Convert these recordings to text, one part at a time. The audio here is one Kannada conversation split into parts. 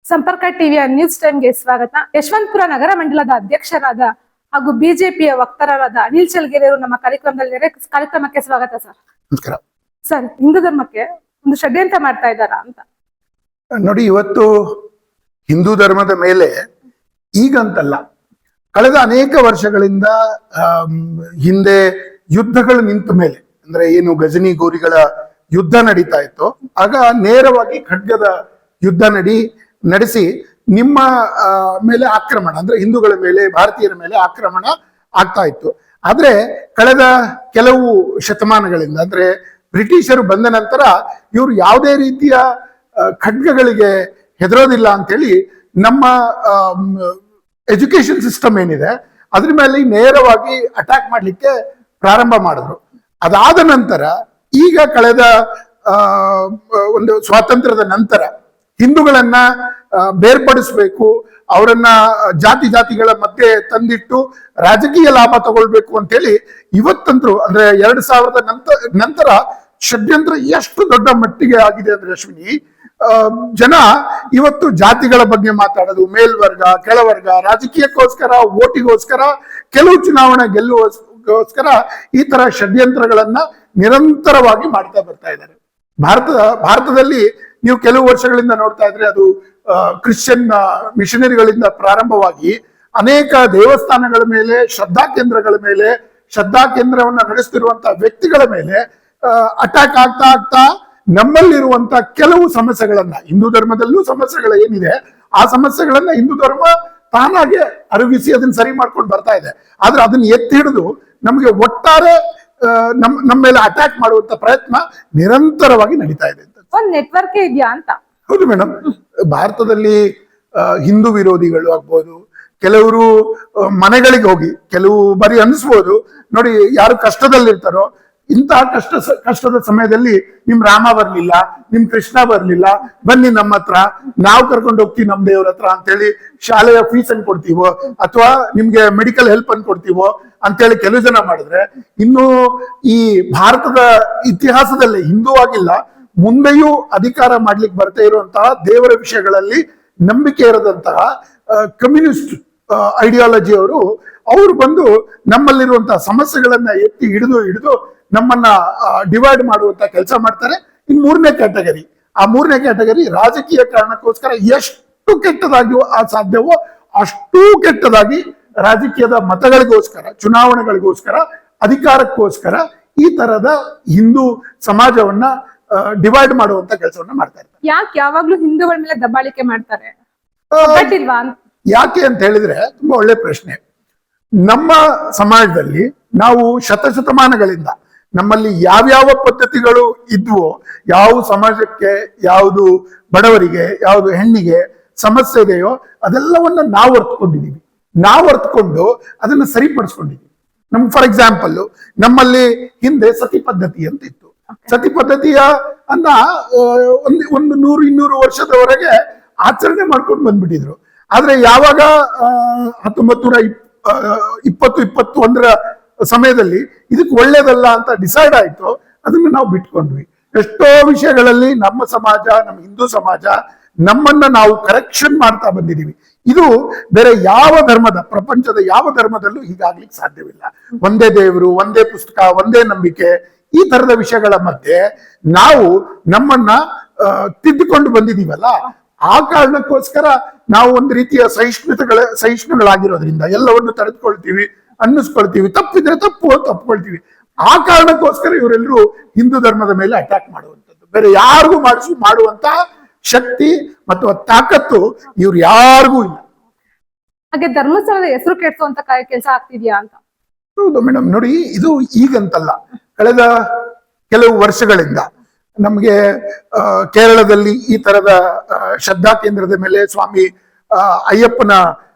ಸಂಪರ್ಕ ಟಿವಿಯ ನ್ಯೂಸ್ ಟೈಮ್ಗೆ ಸ್ವಾಗತ. ಯಶವಂತಪುರ ನಗರ ಮಂಡಲದ ಅಧ್ಯಕ್ಷರಾದ ಹಾಗೂ ಬಿಜೆಪಿಯ ವಕ್ತಾರರಾದ ಅನಿಲ್ ಚಲ್ಗೇರಿ ಅವರು ನಮ್ಮ ಕಾರ್ಯಕ್ರಮಕ್ಕೆ ಸ್ವಾಗತ ಸರ್. ನಮಸ್ಕಾರ ಸರ್, ಹಿಂದೂ ಧರ್ಮಕ್ಕೆ ಒಂದು ಷಡ್ಯಂತ್ರ ಮಾಡ್ತಾ ಇದ್ದಾರಾ ಅಂತ? ನೋಡಿ, ಇವತ್ತು ಹಿಂದೂ ಧರ್ಮದ ಮೇಲೆ ಈಗಂತಲ್ಲ, ಕಳೆದ ಅನೇಕ ವರ್ಷಗಳಿಂದ ಹಿಂದೆ ಯುದ್ಧಗಳು ನಿಂತ ಮೇಲೆ, ಅಂದ್ರೆ ಏನು ಗಜನಿ ಗೋರಿಗಳ ಯುದ್ಧ ನಡೀತಾ ಇತ್ತು, ಆಗ ನೇರವಾಗಿ ಖಡ್ಗದ ಯುದ್ಧ ನಡೆಸಿ ನಿಮ್ಮ ಮೇಲೆ ಆಕ್ರಮಣ, ಅಂದ್ರೆ ಹಿಂದೂಗಳ ಮೇಲೆ, ಭಾರತೀಯರ ಮೇಲೆ ಆಕ್ರಮಣ ಆಗ್ತಾ ಇತ್ತು. ಆದ್ರೆ ಕಳೆದ ಕೆಲವು ಶತಮಾನಗಳಿಂದ, ಅಂದ್ರೆ ಬ್ರಿಟಿಷರು ಬಂದ ನಂತರ ಇವರು ಯಾವುದೇ ರೀತಿಯ ಖಡ್ಗಗಳಿಗೆ ಹೆದರೋದಿಲ್ಲ ಅಂತೇಳಿ ನಮ್ಮ ಎಜುಕೇಶನ್ ಸಿಸ್ಟಮ್ ಏನಿದೆ ಅದ್ರ ಮೇಲೆ ನೇರವಾಗಿ ಅಟ್ಯಾಕ್ ಮಾಡ್ಲಿಕ್ಕೆ ಪ್ರಾರಂಭ ಮಾಡಿದ್ರು. ಅದಾದ ನಂತರ ಈಗ ಕಳೆದ ಒಂದು ಸ್ವಾತಂತ್ರ್ಯದ ನಂತರ ಹಿಂದೂಗಳನ್ನ ಬೇರ್ಪಡಿಸ್ಬೇಕು, ಅವರನ್ನ ಜಾತಿಗಳ ಮಧ್ಯೆ ತಂದಿಟ್ಟು ರಾಜಕೀಯ ಲಾಭ ತಗೊಳ್ಬೇಕು ಅಂತೇಳಿ ಇವತ್ತಂತರೂ, ಅಂದ್ರೆ 2000 ನಂತರ ಷಡ್ಯಂತ್ರ ಎಷ್ಟು ದೊಡ್ಡ ಮಟ್ಟಿಗೆ ಆಗಿದೆ ಅಂದ್ರೆ ಅಶ್ವಿನಿ, ಜನ ಇವತ್ತು ಜಾತಿಗಳ ಬಗ್ಗೆ ಮಾತಾಡೋದು, ಮೇಲ್ವರ್ಗ ಕೆಳವರ್ಗ, ರಾಜಕೀಯಕ್ಕೋಸ್ಕರ, ಓಟಿಗೋಸ್ಕರ, ಕೆಲವು ಚುನಾವಣೆ ಗೆಲ್ಲುವಗೋಸ್ಕರ ಈ ತರ ಷಡ್ಯಂತ್ರಗಳನ್ನ ನಿರಂತರವಾಗಿ ಮಾಡ್ತಾ ಬರ್ತಾ ಇದ್ದಾರೆ. ಭಾರತದಲ್ಲಿ ನೀವು ಕೆಲವು ವರ್ಷಗಳಿಂದ ನೋಡ್ತಾ ಇದ್ರೆ, ಅದು ಕ್ರಿಶ್ಚಿಯನ್ ಮಿಷನರಿಗಳಿಂದ ಪ್ರಾರಂಭವಾಗಿ ಅನೇಕ ದೇವಸ್ಥಾನಗಳ ಮೇಲೆ, ಶ್ರದ್ಧಾ ಕೇಂದ್ರವನ್ನ ನಡೆಸ್ತಿರುವಂತಹ ವ್ಯಕ್ತಿಗಳ ಮೇಲೆ ಅಟ್ಯಾಕ್ ಆಗ್ತಾ ನಮ್ಮಲ್ಲಿರುವಂತ ಕೆಲವು ಸಮಸ್ಯೆಗಳನ್ನ, ಹಿಂದೂ ಧರ್ಮದಲ್ಲೂ ಸಮಸ್ಯೆಗಳು ಏನಿದೆ ಆ ಸಮಸ್ಯೆಗಳನ್ನ ಹಿಂದೂ ಧರ್ಮ ತಾನಾಗೆ ಅರಗಿಸಿ ಅದನ್ನ ಸರಿ ಮಾಡ್ಕೊಂಡು ಬರ್ತಾ ಇದೆ. ಆದ್ರೆ ಅದನ್ನ ಎತ್ತಿ ಹಿಡಿದು ನಮಗೆ ಒಟ್ಟಾರೆ ನಮ್ಮ ಮೇಲೆ ಅಟ್ಯಾಕ್ ಮಾಡುವಂತ ಪ್ರಯತ್ನ ನಿರಂತರವಾಗಿ ನಡೀತಾ ಇದೆ. ಒಂದ್ ನೆಟ್ವರ್ಕ್ ಇದೆಯಾ ಅಂತ? ಹೌದು ಮೇಡಮ್, ಭಾರತದಲ್ಲಿ ಹಿಂದೂ ವಿರೋಧಿಗಳು ಆಗ್ಬೋದು, ಕೆಲವರು ಮನೆಗಳಿಗೆ ಹೋಗಿ ಕೆಲವು ಬಾರಿ ಅನಿಸ್ಬೋದು, ನೋಡಿ ಯಾರು ಕಷ್ಟದಲ್ಲಿರ್ತಾರೋ, ಇಂತಹ ಕಷ್ಟದ ಸಮಯದಲ್ಲಿ ನಿಮ್ ರಾಮ ಬರ್ಲಿಲ್ಲ, ನಿಮ್ ಕೃಷ್ಣ ಬರ್ಲಿಲ್ಲ, ಬನ್ನಿ ನಮ್ಮ ಹತ್ರ, ನಾವು ಕರ್ಕೊಂಡು ಹೋಗ್ತೀವಿ ನಮ್ ದೇವ್ರ ಹತ್ರ ಅಂತೇಳಿ ಶಾಲೆಯ ಫೀಸ್ ಅನ್ನು ಕೊಡ್ತೀವೋ ಅಥವಾ ನಿಮ್ಗೆ ಮೆಡಿಕಲ್ ಹೆಲ್ಪ್ ಅನ್ನು ಕೊಡ್ತೀವೋ ಅಂತೇಳಿ ಕೆಲವು ಜನ ಮಾಡಿದ್ರೆ, ಇನ್ನು ಈ ಭಾರತದ ಇತಿಹಾಸದಲ್ಲಿ ಹಿಂದೂ ಆಗಿಲ್ಲ, ಮುಂದೆಯೂ ಅಧಿಕಾರ ಮಾಡ್ಲಿಕ್ಕೆ ಬರ್ತಾ ಇರುವಂತಹ ದೇವರ ವಿಷಯಗಳಲ್ಲಿ ನಂಬಿಕೆ ಇರದಂತಹ ಕಮ್ಯುನಿಸ್ಟ್ ಐಡಿಯಾಲಜಿ ಅವರು ಬಂದು ನಮ್ಮಲ್ಲಿರುವಂತಹ ಸಮಸ್ಯೆಗಳನ್ನ ಎತ್ತಿ ಹಿಡಿದು ನಮ್ಮನ್ನ ಡಿವೈಡ್ ಮಾಡುವಂತ ಕೆಲಸ ಮಾಡ್ತಾರೆ. ಇನ್ ಮೂರನೇ ಕ್ಯಾಟಗರಿ ರಾಜಕೀಯ ಕಾರಣಕ್ಕೋಸ್ಕರ ಎಷ್ಟು ಕೆಟ್ಟದಾಗಿ ಸಾಧ್ಯವೋ ಅಷ್ಟೂ ಕೆಟ್ಟದಾಗಿ ರಾಜಕೀಯದ ಮತಗಳಿಗೋಸ್ಕರ, ಚುನಾವಣೆಗಳಿಗೋಸ್ಕರ, ಅಧಿಕಾರಕ್ಕೋಸ್ಕರ ಈ ತರದ ಹಿಂದೂ ಸಮಾಜವನ್ನ ಡಿವೈಡ್ ಮಾಡುವಂತ ಕೆಲಸವನ್ನ ಮಾಡ್ತಾ ಇರ್ತಾರೆ. ಯಾಕೆ ಯಾವಾಗ್ಲೂ ಹಿಂದೂಗಳ ಮೇಲೆ ದಬ್ಬಾಳಿಕೆ ಮಾಡ್ತಾರೆ? ಯಾಕೆ ಅಂತ ಹೇಳಿದ್ರೆ ತುಂಬಾ ಒಳ್ಳೆ ಪ್ರಶ್ನೆ. ನಮ್ಮ ಸಮಾಜದಲ್ಲಿ ನಾವು ಶತಮಾನಗಳಿಂದ ನಮ್ಮಲ್ಲಿ ಯಾವ್ಯಾವ ಪದ್ಧತಿಗಳು ಇದ್ವೋ, ಯಾವ ಸಮಾಜಕ್ಕೆ, ಯಾವುದು ಬಡವರಿಗೆ, ಯಾವುದು ಹೆಣ್ಣಿಗೆ ಸಮಸ್ಯೆ ಇದೆಯೋ ಅದೆಲ್ಲವನ್ನ ನಾವು ಅರ್ಥಕೊಂಡು ಅದನ್ನ ಸರಿಪಡಿಸ್ಕೊಂಡಿದ್ದೀವಿ. ನಮ್ಗೆ ಫಾರ್ ಎಕ್ಸಾಂಪಲ್, ನಮ್ಮಲ್ಲಿ ಹಿಂದೆ ಸತಿ ಪದ್ಧತಿ ಅಂತ ಇತ್ತು. ಸತಿ ಪದ್ಧತಿಯ ಒಂದು 100-200 ವರ್ಷದವರೆಗೆ ಆಚರಣೆ ಮಾಡ್ಕೊಂಡು ಬಂದ್ಬಿಟ್ಟಿದ್ರು. ಆದ್ರೆ ಯಾವಾಗ 1920-21 ಸಮಯದಲ್ಲಿ ಇದಕ್ಕೆ ಒಳ್ಳೇದಲ್ಲ ಅಂತ ಡಿಸೈಡ್ ಆಯ್ತು, ಅದನ್ನ ನಾವು ಬಿಟ್ಕೊಂಡ್ವಿ. ಎಷ್ಟೋ ವಿಷಯಗಳಲ್ಲಿ ನಮ್ಮ ಸಮಾಜ, ನಮ್ಮ ಹಿಂದೂ ಸಮಾಜ ನಮ್ಮನ್ನ ನಾವು ಕರೆಕ್ಷನ್ ಮಾಡ್ತಾ ಬಂದಿದೀವಿ. ಇದು ಬೇರೆ ಯಾವ ಪ್ರಪಂಚದ ಯಾವ ಧರ್ಮದಲ್ಲೂ ಹೀಗಾಗ್ಲಿಕ್ಕೆ ಸಾಧ್ಯವಿಲ್ಲ. ಒಂದೇ ದೇವರು, ಒಂದೇ ಪುಸ್ತಕ, ಒಂದೇ ನಂಬಿಕೆ, ಈ ತರದ ವಿಷಯಗಳ ಮಧ್ಯೆ ನಾವು ನಮ್ಮನ್ನ ತಿದ್ದುಕೊಂಡು ಬಂದಿದೀವಲ್ಲ, ಆ ಕಾರಣಕ್ಕೋಸ್ಕರ ನಾವು ಒಂದು ರೀತಿಯ ಸಹಿಷ್ಣುಗಳಾಗಿರೋದ್ರಿಂದ ಎಲ್ಲವನ್ನು ತಡೆದುಕೊಳ್ತೀವಿ, ಅನ್ನಿಸ್ಕೊಳ್ತೀವಿ, ತಪ್ಪಿದ್ರೆ ತಪ್ಪುಕೊಳ್ತೀವಿ. ಆ ಕಾರಣಕ್ಕೋಸ್ಕರ ಇವರೆಲ್ಲರೂ ಹಿಂದೂ ಧರ್ಮದ ಮೇಲೆ ಅಟ್ಯಾಕ್ ಮಾಡುವಂಥದ್ದು. ಬೇರೆ ಯಾರಿಗೂ ಮಾಡುವಂತ ಶಕ್ತಿ ಮತ್ತು ತಾಕತ್ತು ಇವ್ರು ಯಾರಿಗೂ ಇಲ್ಲ. ಹಾಗೆ ಧರ್ಮಸ್ಥಳದ ಹೆಸರು ಕೆಡಿಸುವಂತ ಕೆಲಸ ಆಗ್ತಿದ್ಯಾ ಅಂತ? ಹೌದು ಮೇಡಮ್, ನೋಡಿ, ಇದು ಈಗಂತಲ್ಲ, ಕಳೆದ ಕೆಲವು ವರ್ಷಗಳಿಂದ ನಮಗೆ ಕೇರಳದಲ್ಲಿ ಈ ತರದ ಶ್ರದ್ಧಾ ಕೇಂದ್ರದ ಮೇಲೆ, ಸ್ವಾಮಿ ಅಯ್ಯಪ್ಪನ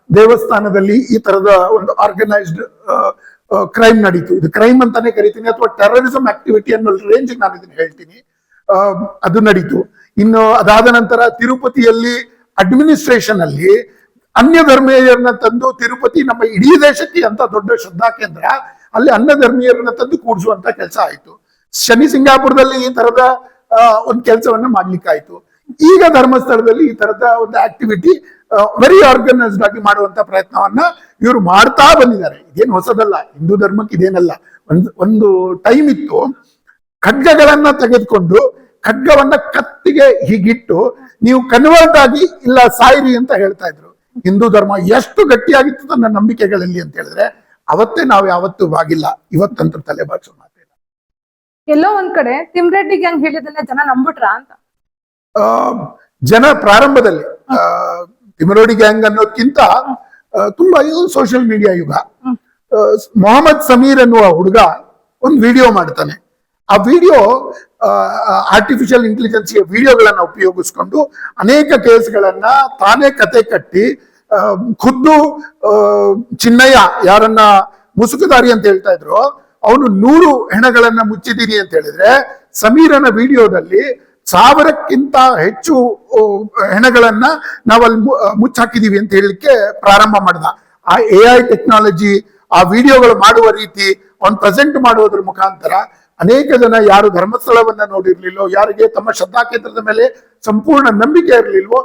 ದೇವಸ್ಥಾನದಲ್ಲಿ ಈ ತರದ ಒಂದು ಆರ್ಗನೈಸ್ಡ್ ಕ್ರೈಮ್ ನಡೀತು. ಇದು ಕ್ರೈಮ್ ಅಂತಾನೆ ಕರಿತೀನಿ, ಅಥವಾ ಟೆರರಿಸಂ ಆಕ್ಟಿವಿಟಿ ಅನ್ನೋ ರೇಂಜ್ ನಾನು ಇದನ್ನ ಹೇಳ್ತೀನಿ. ಅದು ನಡೀತು. ಇನ್ನು ಅದಾದ ನಂತರ ತಿರುಪತಿಯಲ್ಲಿ ಅಡ್ಮಿನಿಸ್ಟ್ರೇಷನ್ ಅಲ್ಲಿ ಅನ್ಯ ಧರ್ಮೀಯರನ್ನ ತಂದು, ತಿರುಪತಿ ನಮ್ಮ ಇಡೀ ದೇಶಕ್ಕೆ ಅಂತ ದೊಡ್ಡ ಶ್ರದ್ಧಾ ಕೇಂದ್ರ, ಅಲ್ಲಿ ಅನ್ಯ ಧರ್ಮೀಯರನ್ನ ತಂದು ಕೂಡಿಸುವಂತ ಕೆಲಸ ಆಯ್ತು. ಶನಿ ಸಿಂಗಾಪುರದಲ್ಲಿ ಈ ತರದ ಒಂದು ಕೆಲಸವನ್ನ ಮಾಡ್ಲಿಕ್ಕಾಯ್ತು. ಈಗ ಧರ್ಮಸ್ಥಳದಲ್ಲಿ ಈ ತರದ ಒಂದು ಆಕ್ಟಿವಿಟಿ ವೆರಿ ಆರ್ಗನೈಸ್ಡ್ ಆಗಿ ಮಾಡುವಂತ ಪ್ರಯತ್ನವನ್ನ ಇವರು ಮಾಡ್ತಾ ಬಂದಿದ್ದಾರೆ. ಇದೇನು ಹೊಸದಲ್ಲ, ಹಿಂದೂ ಧರ್ಮಕ್ಕೆ ಇದೇನಲ್ಲ. ಒಂದು ಟೈಮ್ ಇತ್ತು, ಖಡ್ಗಗಳನ್ನ ತೆಗೆದುಕೊಂಡು ಖಡ್ಗವನ್ನ ಕತ್ತಿಗೆ ಹೀಗಿಟ್ಟು ನೀವು ಕನ್ವರ್ಟ್ ಆಗಿ ಇಲ್ಲ ಸಾಯಿರಿ ಅಂತ ಹೇಳ್ತಾ ಇದ್ರು. ಹಿಂದೂ ಧರ್ಮ ಎಷ್ಟು ಗಟ್ಟಿಯಾಗಿತ್ತು ನನ್ನ ನಂಬಿಕೆಗಳಲ್ಲಿ ಅಂತ ಹೇಳಿದ್ರೆ ಅವತ್ತೇ ನಾವು ಯಾವತ್ತೂ ಬಾಗಿಲ್ಲ, ಇವತ್ತಂತೂ ತಲೆ ಬಾಚೋ ಮಾತಿಲ್ಲ. ಎಲ್ಲೋ ಒಂದ್ ಕಡೆ ತಿಮ್ರೆಡ್ಡಿ ಗ್ಯಾಂಗ್ ಹೇಳಿದನ್ನ ಜನ ನಂಬಿಟ್ರ ಅಂತ? ಜನ ಪ್ರಾರಂಭದಲ್ಲಿ ತಿಮರೋಡಿ ಗ್ಯಾಂಗ್ ಅನ್ನೋದ್ಕಿಂತ ತುಂಬಾ ಇದು ಸೋಷಿಯಲ್ ಮೀಡಿಯಾ ಯುಗ. ಮೊಹಮ್ಮದ್ ಸಮೀರ್ ಅನ್ನುವ ಹುಡುಗ ಒಂದು ವಿಡಿಯೋ ಮಾಡ್ತಾನೆ. ಆ ವಿಡಿಯೋ ಆರ್ಟಿಫಿಷಿಯಲ್ ಇಂಟೆಲಿಜೆನ್ಸಿಯ ವಿಡಿಯೋಗಳನ್ನ ಉಪಯೋಗಿಸ್ಕೊಂಡು ಅನೇಕ ಕೇಸ್ಗಳನ್ನ ತಾನೇ ಕತೆ ಕಟ್ಟಿ ಖುದ್ದು ಚಿನ್ನಯ್ಯ ಯಾರನ್ನ ಮುಸುಕುದಾರಿ ಅಂತ ಹೇಳ್ತಾ ಇದ್ರು, ಅವನು 100 ಹೆಣಗಳನ್ನ ಮುಚ್ಚಿದೀನಿ ಅಂತ ಹೇಳಿದ್ರೆ ಸಮೀರನ ವಿಡಿಯೋದಲ್ಲಿ 1000ಕ್ಕಿಂತ ಹೆಚ್ಚು ಹೆಣಗಳನ್ನ ನಾವಲ್ಲಿ ಮುಚ್ಚಾಕಿದೀವಿ ಅಂತ ಹೇಳಲಿಕ್ಕೆ ಪ್ರಾರಂಭ ಮಾಡ್ದ. ಆ AI ಟೆಕ್ನಾಲಜಿ, ಆ ವಿಡಿಯೋಗಳು ಮಾಡುವ ರೀತಿ, ಅವ್ನು ಪ್ರೆಸೆಂಟ್ ಮಾಡುವುದ್ರ ಮುಖಾಂತರ ಅನೇಕ ಜನ ಯಾರು ಧರ್ಮಸ್ಥಳವನ್ನ ನೋಡಿರ್ಲಿಲ್ಲೋ, ಯಾರಿಗೆ ತಮ್ಮ ಶ್ರದ್ಧಾಕೇಂದ್ರದ ಮೇಲೆ ಸಂಪೂರ್ಣ ನಂಬಿಕೆ ಇರಲಿಲ್ವೋ,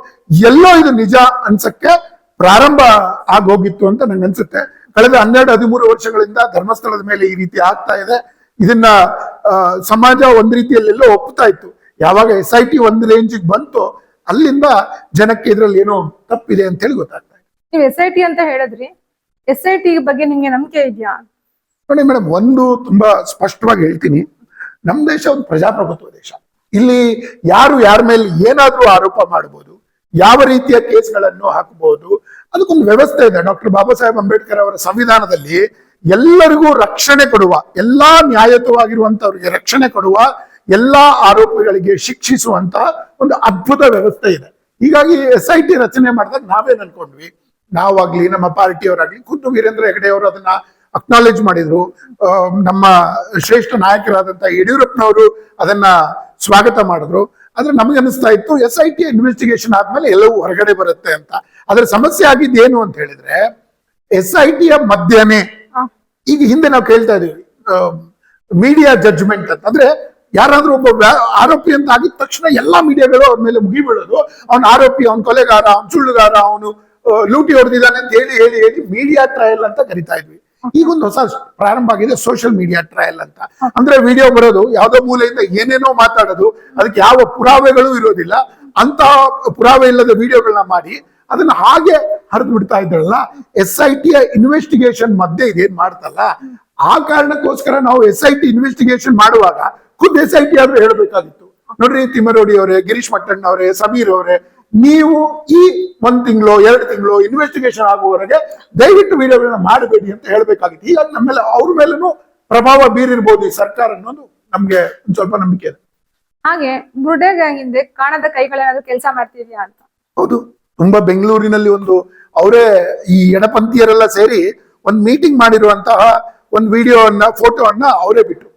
ಎಲ್ಲೋ ಇದು ನಿಜ ಅನ್ಸಕ್ಕೆ ಪ್ರಾರಂಭ ಆಗೋಗಿತ್ತು ಅಂತ ನಂಗೆ ಅನ್ಸುತ್ತೆ. ಕಳೆದ 12-13 ವರ್ಷಗಳಿಂದ ಧರ್ಮಸ್ಥಳದ ಮೇಲೆ ಈ ರೀತಿ ಆಗ್ತಾ ಇದೆ. ಇದನ್ನ ಸಮಾಜ ಒಂದ್ ರೀತಿಯಲ್ಲೆಲ್ಲೋ ಒಪ್ಪುತ್ತಾ ಇತ್ತು. ಯಾವಾಗ SIT ಒಂದು ರೇಂಜಿಗೆ ಬಂತು, ಅಲ್ಲಿಂದ ಜನಕ್ಕೆ ಇದ್ರಲ್ಲಿ ಏನೋ ತಪ್ಪಿದೆ ಅಂತ ಹೇಳಿ ಗೊತ್ತಾಗ್ತಾ ಇದೆ. ನೀವು SIT ಅಂತ ಹೇಳಿದ್ರಿ, SIT ಬಗ್ಗೆ ನಿಮ್ಗೆ ನಂಬಿಕೆ ಇದೆಯಾ? ನೋಡಿ ಮೇಡಮ್, ಒಂದು ತುಂಬಾ ಸ್ಪಷ್ಟವಾಗಿ ಹೇಳ್ತೀನಿ, ನಮ್ಮ ದೇಶ ಒಂದು ಪ್ರಜಾಪ್ರಭುತ್ವ ದೇಶ. ಇಲ್ಲಿ ಯಾರು ಯಾರ ಮೇಲೆ ಏನಾದ್ರೂ ಆರೋಪ ಮಾಡಬಹುದು, ಯಾವ ರೀತಿಯ ಕೇಸ್ಗಳನ್ನು ಹಾಕಬಹುದು, ಅದಕ್ಕೊಂದು ವ್ಯವಸ್ಥೆ ಇದೆ. ಡಾಕ್ಟರ್ ಬಾಬಾ ಸಾಹೇಬ್ ಅಂಬೇಡ್ಕರ್ ಅವರ ಸಂವಿಧಾನದಲ್ಲಿ ಎಲ್ಲರಿಗೂ ರಕ್ಷಣೆ ಕೊಡುವ, ಎಲ್ಲಾ ನ್ಯಾಯಯುತವಾಗಿರುವಂತವ್ರಿಗೆ ರಕ್ಷಣೆ ಕೊಡುವ, ಎಲ್ಲಾ ಆರೋಪಿಗಳಿಗೆ ಶಿಕ್ಷಿಸುವಂತ ಒಂದು ಅದ್ಭುತ ವ್ಯವಸ್ಥೆ ಇದೆ. ಹೀಗಾಗಿ SIT ರಚನೆ ಮಾಡಿದಾಗ ನಾವೇನ್ ಅನ್ಕೊಂಡ್ವಿ, ನಾವಾಗ್ಲಿ ನಮ್ಮ ಪಾರ್ಟಿಯವರಾಗ್ಲಿ, ಖುದ್ದು ವೀರೇಂದ್ರ ಹೆಗಡೆ ಅವರು ಅದನ್ನ ಅಕ್ನಾಲೇಜ್ ಮಾಡಿದ್ರು. ನಮ್ಮ ಶ್ರೇಷ್ಠ ನಾಯಕರಾದಂತ ಯಡಿಯೂರಪ್ಪನವರು ಅದನ್ನ ಸ್ವಾಗತ ಮಾಡಿದ್ರು. ಆದ್ರೆ ನಮ್ಗೆ ಅನಿಸ್ತಾ ಇತ್ತು SIT ಇನ್ವೆಸ್ಟಿಗೇಷನ್ ಆದ್ಮೇಲೆ ಎಲ್ಲವೂ ಹೊರಗಡೆ ಬರುತ್ತೆ ಅಂತ. ಅದ್ರ ಸಮಸ್ಯೆ ಆಗಿದ್ದೇನು ಅಂತ ಹೇಳಿದ್ರೆ SIT ಮಧ್ಯನೇ ಈಗ ಹಿಂದೆ ನಾವು ಕೇಳ್ತಾ ಇದೀವಿ ಮೀಡಿಯಾ ಜಡ್ಜ್ಮೆಂಟ್ ಅಂತ. ಅಂದ್ರೆ ಯಾರಾದ್ರೂ ಒಬ್ಬ ಆರೋಪಿ ಅಂತ ಆಗಿದ ತಕ್ಷಣ ಎಲ್ಲಾ ಮೀಡಿಯಾಗಳು ಅವ್ರ ಮೇಲೆ ಮುಗಿಬೀಳೋದು, ಅವ್ನ ಆರೋಪಿ, ಅವ್ನ ಕೊಲೆಗಾರ, ಅವ್ನ ಸುಳ್ಳುಗಾರ, ಅವನು ಲೂಟಿ ಹೊಡೆದಿದ್ದಾನೆ ಅಂತ ಹೇಳಿ ಹೇಳಿ ಹೇಳಿ ಮೀಡಿಯಾ ಟ್ರಯಲ್ ಅಂತ ಕರಿತಾ ಇದ್ವಿ. ಈಗೊಂದು ಹೊಸ ಪ್ರಾರಂಭ ಆಗಿದೆ, ಸೋಷಿಯಲ್ ಮೀಡಿಯಾ ಟ್ರಯಲ್ ಅಂತ. ಅಂದ್ರೆ ವಿಡಿಯೋ ಬರೋದು, ಯಾವ್ದೋ ಮೂಲೆಯಿಂದ ಏನೇನೋ ಮಾತಾಡೋದು, ಅದಕ್ಕೆ ಯಾವ ಪುರಾವೆಗಳು ಇರೋದಿಲ್ಲ, ಅಂತ ಪುರಾವೆ ಇಲ್ಲದ ವಿಡಿಯೋಗಳನ್ನ ಮಾಡಿ ಅದನ್ನ ಹಾಗೆ ಹರಿದು ಬಿಡ್ತಾ ಇದ್ದಲ್ಲ. SIT ಇನ್ವೆಸ್ಟಿಗೇಷನ್ ಮಧ್ಯೆ ಇದೇನ್ ಮಾಡ್ತಲ್ಲ, ಆ ಕಾರಣಕ್ಕೋಸ್ಕರ ನಾವು SIT ಇನ್ವೆಸ್ಟಿಗೇಷನ್ ಮಾಡುವಾಗ ಖುದ್ದು SIT ಆದ್ರೂ ಹೇಳ್ಬೇಕಾಗಿತ್ತು. ನೋಡ್ರಿ ತಿಮ್ಮರೋಡಿ ಅವರೇ, ಗಿರೀಶ್ ಮಟ್ಟಣ್ಣ ಅವರೇ, ಸಮೀರ್ ಅವರೇ, ನೀವು ಈ 1 ತಿಂಗಳು 2 ತಿಂಗಳು ಇನ್ವೆಸ್ಟಿಗೇಷನ್ ಆಗುವವರೆಗೆ ದಯವಿಟ್ಟು ವಿಡಿಯೋಗಳನ್ನ ಮಾಡಬೇಡಿ ಅಂತ ಹೇಳ್ಬೇಕಾಗಿತ್ತು. ಈಗ ನಮ್ಮ ಮೇಲೆ ಅವ್ರ ಮೇಲೂ ಪ್ರಭಾವ ಬೀರಿರ್ಬೋದು ಈ ಸರ್ಕಾರ ಅನ್ನೋದು ನಮ್ಗೆ ಒಂದ್ ಸ್ವಲ್ಪ ನಂಬಿಕೆ ಇದೆ. ಹಾಗೆ ಬುರ್ಡೆ ಗ್ಯಾಂಗ್ ಹಿಂದೆ ಕಾಣದ ಕೈಗಳೇನಾದ್ರೂ ಕೆಲಸ ಮಾಡ್ತಿದ್ಯಾ ಅಂತ? ಹೌದು, ತುಂಬಾ ಬೆಂಗಳೂರಿನಲ್ಲಿ ಒಂದು ಅವರೇ ಈ ಎಡಪಂಥೀಯರೆಲ್ಲ ಸೇರಿ ಒಂದು ಮೀಟಿಂಗ್ ಮಾಡಿರುವಂತಹ ಒಂದು ವಿಡಿಯೋವನ್ನ, ಫೋಟೋವನ್ನ ಅವರೇ ಬಿಟ್ಟು.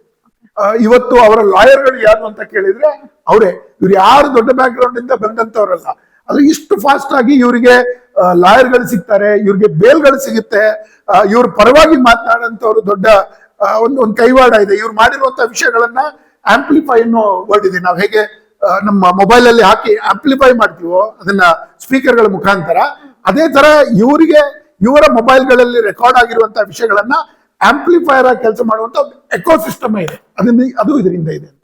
ಇವತ್ತು ಅವರ ಲಾಯರ್ಗಳು ಯಾರು ಅಂತ ಕೇಳಿದ್ರೆ ಅವರೇ. ಇವ್ರು ಯಾರು ದೊಡ್ಡ ಬ್ಯಾಕ್ ಗ್ರೌಂಡ್ ಇಂದ ಬಂದಂತವ್ರಲ್ಲ. ಅದು ಇಷ್ಟು ಫಾಸ್ಟ್ ಆಗಿ ಇವರಿಗೆ ಲಾಯರ್ಗಳು ಸಿಗ್ತಾರೆ, ಇವ್ರಿಗೆ ಬೇಲ್ಗಳು ಸಿಗುತ್ತೆ, ಇವ್ರ ಪರವಾಗಿ ಮಾತನಾಡಂತವ್ರು ದೊಡ್ಡ ಒಂದು ಕೈವಾಡ ಇದೆ. ಇವ್ರು ಮಾಡಿರುವಂತಹ ವಿಷಯಗಳನ್ನ ಆಂಪ್ಲಿಫೈ ಅನ್ನೋ ವರ್ಡ್ ಇದೆ. ನಾವು ಹೇಗೆ ನಮ್ಮ ಮೊಬೈಲ್ ಅಲ್ಲಿ ಹಾಕಿ ಆಂಪ್ಲಿಫೈ ಮಾಡ್ತೀವೋ ಅದನ್ನ ಸ್ಪೀಕರ್ಗಳ ಮುಖಾಂತರ, ಅದೇ ತರ ಇವರಿಗೆ ಇವರ ಮೊಬೈಲ್ಗಳಲ್ಲಿ ರೆಕಾರ್ಡ್ ಆಗಿರುವಂತಹ ವಿಷಯಗಳನ್ನ ಆಂಪ್ಲಿಫೈಯರ್ ಆಗಿ ಕೆಲಸ ಮಾಡುವಂತ ಎಕೋಸಿಸ್ಟಮ್ ಇದೆ. ಅದು ಇದರಿಂದ ಇದೆ ಅಂತ.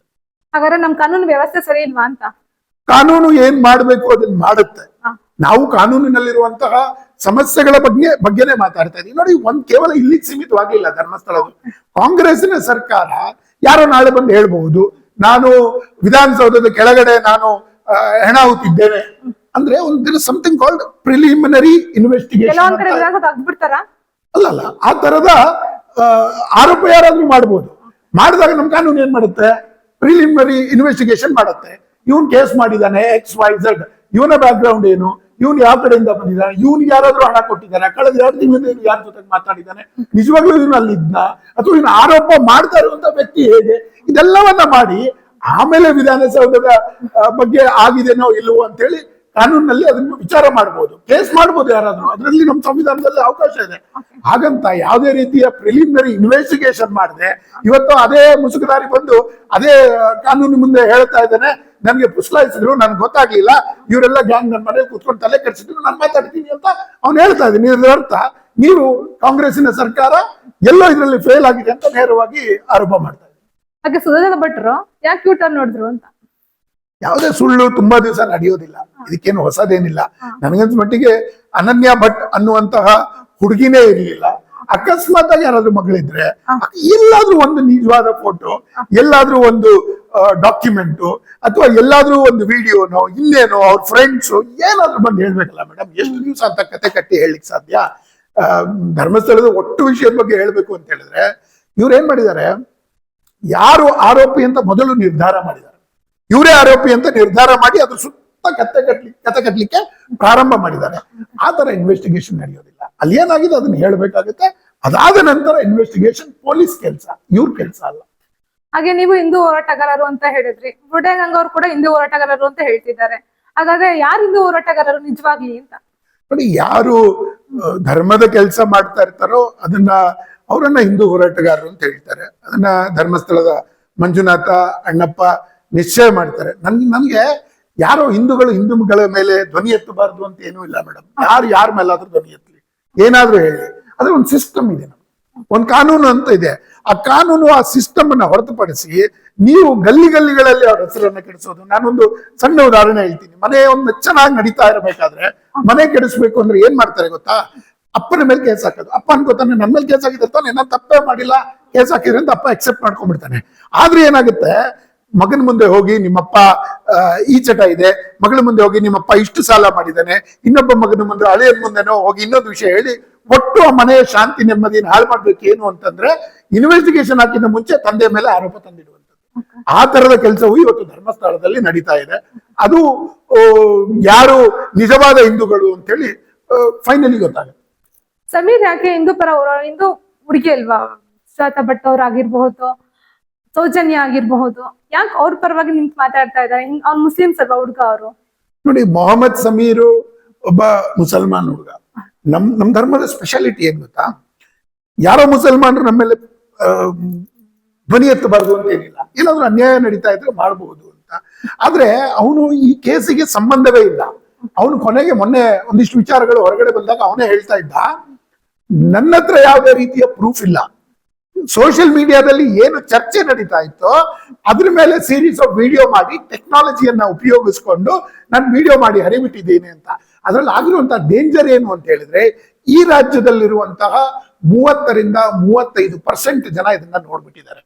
ಹಾಗಾದ್ರೆ ನಮ್ ಕಾನೂನು ವ್ಯವಸ್ಥೆ ಸರಿ ಇಲ್ವಾ ಅಂತ? ಕಾನೂನು ಏನ್ ಮಾಡ್ಬೇಕು ಅದನ್ನ ಮಾಡುತ್ತೆ. ನಾವು ಕಾನೂನಿನಲ್ಲಿರುವಂತಹ ಸಮಸ್ಯೆಗಳ ಬಗ್ಗೆನೇ ಮಾತಾಡ್ತಾ ಇದೀವಿ. ನೋಡಿ, ಕೇವಲ ಇಲ್ಲಿಗೆ ಸೀಮಿತವಾಗಿಲ್ಲ ಧರ್ಮಸ್ಥಳದ. ಕಾಂಗ್ರೆಸ್ಸಿನ ಸರ್ಕಾರ ಯಾರೋ ನಾಳೆ ಬಂದು ಹೇಳ್ಬಹುದು, ನಾನು ವಿಧಾನಸೌಧದ ಕೆಳಗಡೆ ನಾನು ಹೆಣ ಹೂತಿದ್ದೇನೆ ಅಂದ್ರೆ ಒಂದು ಸಮಥಿಂಗ್ ಕಾಲ್ಡ್ ಪ್ರಿಲಿಮಿನರಿ ಇನ್ವೆಸ್ಟಿಗೇಷನ್. ಅಲ್ಲ, ಆ ತರದ ಆರೋಪ ಯಾರಾದ್ರೂ ಮಾಡ್ಬೋದು. ಮಾಡಿದಾಗ ನಮ್ ಕಾನೂನು ಏನ್ ಮಾಡುತ್ತೆ, ಪ್ರಿಲಿಮಿನರಿ ಇನ್ವೆಸ್ಟಿಗೇಷನ್ ಮಾಡುತ್ತೆ. ಇವನ್ ಕೇಸ್ ಮಾಡಿದಾನೆ XYZ, ಇವನ ಬ್ಯಾಕ್ ಗ್ರೌಂಡ್ ಏನು, ಇವನ್ ಯಾವ ಕಡೆಯಿಂದ ಬಂದಿದ್ದಾನೆ, ಇವನ್ಗೆ ಯಾರಾದ್ರೂ ಹಣ ಕೊಟ್ಟಿದ್ದಾನೆ, ಕಳೆದ 2 ತಿಂಗಳಿಂದ ಯಾರ ಜೊತೆ ಮಾತಾಡಿದ್ದಾನೆ, ನಿಜವಾಗ್ಲೂ ಇವನು ಅಲ್ಲಿದ್ನ, ಅಥವಾ ಇವನು ಆರೋಪ ಮಾಡ್ತಾ ಇರುವಂತ ವ್ಯಕ್ತಿ ಹೇಗೆ, ಇದೆಲ್ಲವನ್ನ ಮಾಡಿ ಆಮೇಲೆ ವಿಧಾನಸೌಧದ ಬಗ್ಗೆ ಆಗಿದೆನೋ ಇಲ್ಲವೋ ಅಂತ ಹೇಳಿ ಕಾನೂನಿನಲ್ಲಿ ಅದನ್ನು ವಿಚಾರ ಮಾಡಬಹುದು, ಕೇಸ್ ಮಾಡಬಹುದು ಯಾರಾದ್ರೂ, ಅದರಲ್ಲಿ ನಮ್ಮ ಸಂವಿಧಾನದಲ್ಲಿ ಅವಕಾಶ ಇದೆ. ಹಾಗಂತ ಯಾವುದೇ ರೀತಿಯ ಪ್ರಿಲಿಮಿನರಿ ಇನ್ವೆಸ್ಟಿಗೇಷನ್ ಮಾಡದೆ ಇವತ್ತು ಅದೇ ಮುಸುಕುದಾರಿ ಬಂದು ಅದೇ ಕಾನೂನು ಮುಂದೆ ಹೇಳ್ತಾ ಇದ್ದಾನೆ, ನನ್ಗೆ ಪುಸ್ಲಾಯಿಸಿದ್ರು, ನನ್ಗೆ ಗೊತ್ತಾಗ್ಲಿಲ್ಲ, ಇವರೆಲ್ಲ ಗ್ಯಾಂಗ್ ನನ್ನ ಮನೇಲಿ ಕೂತ್ಕೊಂಡು ತಲೆ ಕೆಡಿಸಿದ್ರು, ನಾನು ಮಾತಾಡ್ತೀನಿ ಅಂತ ಅವ್ನು ಹೇಳ್ತಾ ಇದ್ದೀನಿ. ಇದರ ಅರ್ಥ ನೀವು ಕಾಂಗ್ರೆಸ್ಸಿನ ಸರ್ಕಾರ ಎಲ್ಲೋ ಇದರಲ್ಲಿ ಫೇಲ್ ಆಗಿದೆ ಅಂತ ನೇರವಾಗಿ ಆರೋಪ ಮಾಡ್ತಾ ಇದ್ದೀನಿ. ಹಾಗೆ ಸುಧಾಕರ್ ಭಟ್ರು ಯಾಕೆ ಯೂಟರ್ನ್ ನೋಡಿದ್ರು ಅಂತ. ಯಾವುದೇ ಸುಳ್ಳು ತುಂಬಾ ದಿವಸ ನಡೆಯೋದಿಲ್ಲ, ಇದಕ್ಕೇನು ಹೊಸದೇನಿಲ್ಲ. ನನಗನ್ಸ ಮಟ್ಟಿಗೆ ಅನನ್ಯ ಭಟ್ ಅನ್ನುವಂತಹ ಹುಡುಗಿನೇ ಇರಲಿಲ್ಲ. ಅಕಸ್ಮಾತ್ ಆಗಿ ಯಾರಾದ್ರೂ ಮಗಳಿದ್ರೆ ಎಲ್ಲಾದ್ರೂ ಒಂದು ನಿಜವಾದ ಫೋಟೋ, ಎಲ್ಲಾದ್ರೂ ಒಂದು ಡಾಕ್ಯುಮೆಂಟು, ಅಥವಾ ಎಲ್ಲಾದ್ರೂ ಒಂದು ವಿಡಿಯೋನೋ ಇನ್ನೇನೋ ಅವ್ರ ಫ್ರೆಂಡ್ಸು ಏನಾದ್ರೂ ಬಂದು ಹೇಳ್ಬೇಕಲ್ಲ ಮೇಡಮ್. ಎಷ್ಟು ದಿವಸ ಅಂತ ಕತೆ ಕಟ್ಟಿ ಹೇಳಲಿಕ್ಕೆ ಸಾಧ್ಯ? ಧರ್ಮಸ್ಥಳದ ಒಟ್ಟು ವಿಷಯದ ಬಗ್ಗೆ ಹೇಳ್ಬೇಕು ಅಂತ ಹೇಳಿದ್ರೆ ಇವ್ರು ಏನ್ ಮಾಡಿದ್ದಾರೆ, ಯಾರು ಆರೋಪಿ ಅಂತ ಮೊದಲು ನಿರ್ಧಾರ ಮಾಡಿದ್ದಾರೆ, ಇವರೇ ಆರೋಪಿ ಅಂತ ನಿರ್ಧಾರ ಮಾಡಿ ಅದ್ರ ಸುತ್ತ ಕತೆ ಕಟ್ಟಲಿಕ್ಕೆ ಪ್ರಾರಂಭ ಮಾಡಿದ್ದಾರೆ. ಆ ತರ ಇನ್ವೆಸ್ಟಿಗೇಷನ್ ನಡೆಯೋದಿಲ್ಲ. ಅಲ್ಲಿ ಏನಾಗಿದೆ ಅದನ್ನ ಹೇಳ್ಬೇಕಾಗುತ್ತೆ. ಅದಾದ ನಂತರ ಇನ್ವೆಸ್ಟಿಗೇಷನ್ ಪೊಲೀಸ್ ಕೆಲಸ, ಇವ್ರ ಕೆಲಸ ಅಲ್ಲ. ಹಾಗೆ ನೀವು ಹಿಂದೂ ಹೋರಾಟಗಾರರು ಅಂತ ಹೇಳಿದ್ರಿ, ಬುಡೇಗಂಗ್ ಅವರು ಕೂಡ ಹಿಂದೂ ಹೋರಾಟಗಾರರು ಅಂತ ಹೇಳ್ತಿದ್ದಾರೆ. ಹಾಗಾದ್ರೆ ಯಾರು ಹಿಂದೂ ಹೋರಾಟಗಾರರು ನಿಜವಾಗ್ಲಿ ಅಂತ? ನೋಡಿ, ಯಾರು ಧರ್ಮದ ಕೆಲಸ ಮಾಡ್ತಾ ಇರ್ತಾರೋ ಅವರನ್ನ ಹಿಂದೂ ಹೋರಾಟಗಾರರು ಅಂತ ಹೇಳ್ತಾರೆ. ಅದನ್ನ ಧರ್ಮಸ್ಥಳದ ಮಂಜುನಾಥ ಅಣ್ಣಪ್ಪ ನಿಶ್ಚಯ ಮಾಡ್ತಾರೆ. ನನ್ಗೆ ಯಾರೋ ಹಿಂದೂಗಳ ಮೇಲೆ ಧ್ವನಿ ಎತ್ತಬಾರ್ದು ಅಂತ ಏನೂ ಇಲ್ಲ ಮೇಡಮ್. ಯಾರ ಮೇಲಾದ್ರೂ ಧ್ವನಿ ಎತ್ತಲಿ, ಏನಾದ್ರೂ ಹೇಳಿ, ಅದ್ರ ಒಂದು ಸಿಸ್ಟಮ್ ಇದೆ, ಒಂದು ಕಾನೂನು ಅಂತ ಇದೆ. ಆ ಕಾನೂನು, ಆ ಸಿಸ್ಟಮ್ ಅನ್ನ ಹೊರತುಪಡಿಸಿ ನೀವು ಗಲ್ಲಿಗಳಲ್ಲಿ ಅವ್ರ ಹೆಸರನ್ನ ಕೆಡಿಸೋದು. ನಾನೊಂದು ಸಣ್ಣ ಉದಾಹರಣೆ ಹೇಳ್ತೀನಿ. ಮನೆ ಒಂದು ಚೆನ್ನಾಗಿ ನಡೀತಾ ಇರಬೇಕಾದ್ರೆ ಮನೆ ಕೆಡಿಸ್ಬೇಕು ಅಂದ್ರೆ ಏನ್ ಮಾಡ್ತಾರೆ ಗೊತ್ತಾ? ಅಪ್ಪನ ಮೇಲೆ ಕೇಸ್ ಹಾಕೋದು. ಅಪ್ಪ ಅನ್ಕೋತಾನೆ ನನ್ನ ಮೇಲೆ ಕೇಸ್ ಹಾಕಿದ್ರೆ ತಾನೆ, ನಾನು ತಪ್ಪೇ ಮಾಡಿಲ್ಲ, ಕೇಸ್ ಹಾಕಿದ್ರೆ ಅಂತ ಅಪ್ಪ ಎಕ್ಸೆಪ್ಟ್ ಮಾಡ್ಕೊಂಡ್ಬಿಡ್ತಾನೆ. ಆದ್ರೆ ಏನಾಗುತ್ತೆ, ಮಗನ ಮುಂದೆ ಹೋಗಿ ನಿಮ್ಮಪ್ಪ ಈ ಚಟ ಇದೆ, ಮಗಳ ಮುಂದೆ ಹೋಗಿ ನಿಮ್ಮಪ್ಪ ಇಷ್ಟು ಸಾಲ ಮಾಡಿದ್ದಾನೆ, ಇನ್ನೊಬ್ಬ ಮಗನ ಮುಂದೆ ಹಳೆಯದ ಮುಂದೆನೋ ಹೋಗಿ ಇನ್ನೊಂದು ವಿಷಯ ಹೇಳಿ ಒಟ್ಟು ಆ ಮನೆಯ ಶಾಂತಿ ನೆಮ್ಮದಿನ ಹಾಳು ಮಾಡ್ಬೇಕು. ಏನು ಅಂತಂದ್ರೆ ಇನ್ವೆಸ್ಟಿಗೇಷನ್ ಹಾಕಿದ ಮುಂಚೆ ತಂದೆ ಮೇಲೆ ಆರೋಪ ತಂದಿಡುವಂಥದ್ದು. ಆ ತರದ ಕೆಲಸವು ಇವತ್ತು ಧರ್ಮಸ್ಥಳದಲ್ಲಿ ನಡೀತಾ ಇದೆ. ಅದು ಯಾರು ನಿಜವಾದ ಹಿಂದೂಗಳು ಅಂತ ಹೇಳಿ ಫೈನಲಿ ಗೊತ್ತಾಗುತ್ತೆ. ಸಮೀರ್ ಯಾಕೆ ಹಿಂದೂ ಹುಡುಗಿ ಅಲ್ವಾ? ಸುಜಾತ ಭಟ್ ಅವ್ರಾಗಿರ್ಬಹುದು, ಸೌಜನ್ಯ ಆಗಿರಬಹುದು, ಯಾಕೆ ಅವ್ರ ಪರವಾಗಿ ನಿಂತು ಮಾತಾಡ್ತಾ ಇದ್ದಾರೆ? ಅವ್ನು ಮುಸ್ಲಿಮ್ಸ್ ಅಲ್ವಾ ಹುಡುಗ ಅವರು? ನೋಡಿ, ಮೊಹಮ್ಮದ್ ಸಮೀರು ಒಬ್ಬ ಮುಸಲ್ಮಾನ್ ಹುಡುಗ. ನಮ್ ಧರ್ಮದ ಸ್ಪೆಷಾಲಿಟಿ ಏನ್ ಗೊತ್ತಾ? ಯಾರೋ ಮುಸಲ್ಮಾನರು ನಮ್ಮ ಮೇಲೆ ಧ್ವನಿ ಎತ್ತಬಾರ್ದು ಅಂತ ಏನಿಲ್ಲ. ಏನಾದ್ರೂ ಅನ್ಯಾಯ ನಡೀತಾ ಇದ್ರೆ ಮಾಡಬಹುದು ಅಂತ. ಆದ್ರೆ ಅವನು ಈ ಕೇಸಿಗೆ ಸಂಬಂಧವೇ ಇಲ್ಲ. ಅವನು ಕೊನೆಗೆ ಮೊನ್ನೆ ಒಂದಿಷ್ಟು ವಿಚಾರಗಳು ಹೊರಗಡೆ ಬಂದಾಗ ಅವನೇ ಹೇಳ್ತಾ ಇದ್ದ, ನನ್ನ ಹತ್ರ ಯಾವುದೇ ರೀತಿಯ ಪ್ರೂಫ್ ಇಲ್ಲ. ಸೋಷಿಯಲ್ ಮೀಡಿಯಾದಲ್ಲಿ ಏನು ಚರ್ಚೆ ನಡೀತಾ ಇತ್ತೋ ಅದ್ರ ಮೇಲೆ ಸೀರೀಸ್ ಆಫ್ ವಿಡಿಯೋ ಮಾಡಿ ಟೆಕ್ನಾಲಜಿಯನ್ನ ಉಪಯೋಗಿಸ್ಕೊಂಡು ನಾನು ವಿಡಿಯೋ ಮಾಡಿ ಹರಿಬಿಟ್ಟಿದ್ದೀನಿ ಅಂತ. ಅದ್ರಲ್ಲಿ ಆಗಿರುವಂತಹ ಡೇಂಜರ್ ಏನು ಅಂತ ಹೇಳಿದ್ರೆ, ಈ ರಾಜ್ಯದಲ್ಲಿರುವಂತಹ 30-35% ಜನ ಇದನ್ನ ನೋಡ್ಬಿಟ್ಟಿದ್ದಾರೆ.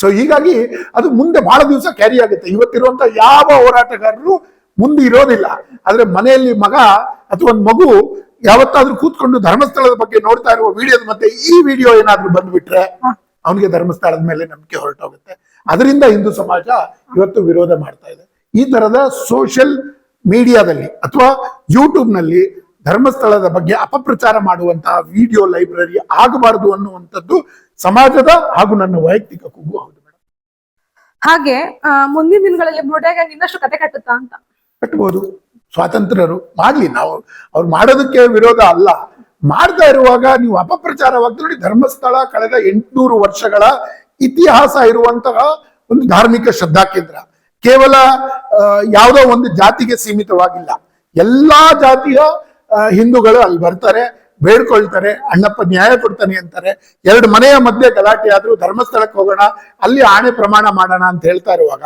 ಸೊ ಹೀಗಾಗಿ ಅದು ಮುಂದೆ ಬಹಳ ದಿವಸ ಕ್ಯಾರಿ ಆಗುತ್ತೆ. ಇವತ್ತಿರುವಂತಹ ಯಾವ ಹೋರಾಟಗಾರರು ಮುಂದೆ ಇರೋದಿಲ್ಲ. ಆದ್ರೆ ಮನೆಯಲ್ಲಿ ಮಗ ಅಥವಾ ಒಂದು ಮಗು ಯಾವತ್ತಾದ್ರೂ ಕೂತ್ಕೊಂಡು ಧರ್ಮಸ್ಥಳದ ಬಗ್ಗೆ ನೋಡ್ತಾ ಇರುವ ವಿಡಿಯೋದ ಮತ್ತೆ ಈ ವಿಡಿಯೋ ಏನಾದ್ರೂ ಬಂದ್ಬಿಟ್ರೆ ಅವನಿಗೆ ಧರ್ಮಸ್ಥಳದ ಮೇಲೆ ನಂಬಿಕೆ ಹೊರಟೋಗುತ್ತೆ. ಅದರಿಂದ ಹಿಂದೂ ಸಮಾಜ ಇವತ್ತು ವಿರೋಧ ಮಾಡ್ತಾ ಇದೆ. ಈ ತರದ ಸೋಷಿಯಲ್ ಮೀಡಿಯಾದಲ್ಲಿ ಅಥವಾ ಯೂಟ್ಯೂಬ್ ನಲ್ಲಿ ಧರ್ಮಸ್ಥಳದ ಬಗ್ಗೆ ಅಪಪ್ರಚಾರ ಮಾಡುವಂತಹ ವಿಡಿಯೋ ಲೈಬ್ರರಿ ಆಗಬಾರದು ಅನ್ನುವಂಥದ್ದು ಸಮಾಜದ ಹಾಗೂ ನನ್ನ ವೈಯಕ್ತಿಕ ಕೂಗು ಹೌದು ಮೇಡಮ್. ಹಾಗೆ ಮುಂದಿನ ದಿನಗಳಲ್ಲಿ ಬುಡೇಗಂಗ್ ಇನ್ನಷ್ಟು ಕತೆ ಕಟ್ಟುತ್ತಾ ಅಂತ? ಕಟ್ಬೋದು, ಸ್ವಾತಂತ್ರ್ಯರು ಮಾಡ್ಲಿ, ನಾವು ಅವ್ರು ಮಾಡೋದಕ್ಕೆ ವಿರೋಧ ಅಲ್ಲ. ಮಾಡ್ತಾ ಇರುವಾಗ ನೀವು ಅಪಪ್ರಚಾರವಾಗಿ ನೋಡಿ, ಧರ್ಮಸ್ಥಳ ಕಳೆದ 800 ವರ್ಷಗಳ ಇತಿಹಾಸ ಇರುವಂತಹ ಒಂದು ಧಾರ್ಮಿಕ ಶ್ರದ್ಧಾ ಕೇಂದ್ರ. ಕೇವಲ ಯಾವುದೋ ಒಂದು ಜಾತಿಗೆ ಸೀಮಿತವಾಗಿಲ್ಲ. ಎಲ್ಲಾ ಜಾತಿಯ ಹಿಂದೂಗಳು ಅಲ್ಲಿ ಬರ್ತಾರೆ, ಬೇಡ್ಕೊಳ್ತಾರೆ, ಅಣ್ಣಪ್ಪ ನ್ಯಾಯ ಕೊಡ್ತಾನೆ ಅಂತಾರೆ. 2 ಮನೆಯ ಮಧ್ಯೆ ಗಲಾಟೆ ಆದ್ರೂ ಧರ್ಮಸ್ಥಳಕ್ಕೆ ಹೋಗೋಣ, ಅಲ್ಲಿ ಆಣೆ ಪ್ರಮಾಣ ಮಾಡೋಣ ಅಂತ ಹೇಳ್ತಾ ಇರುವಾಗ,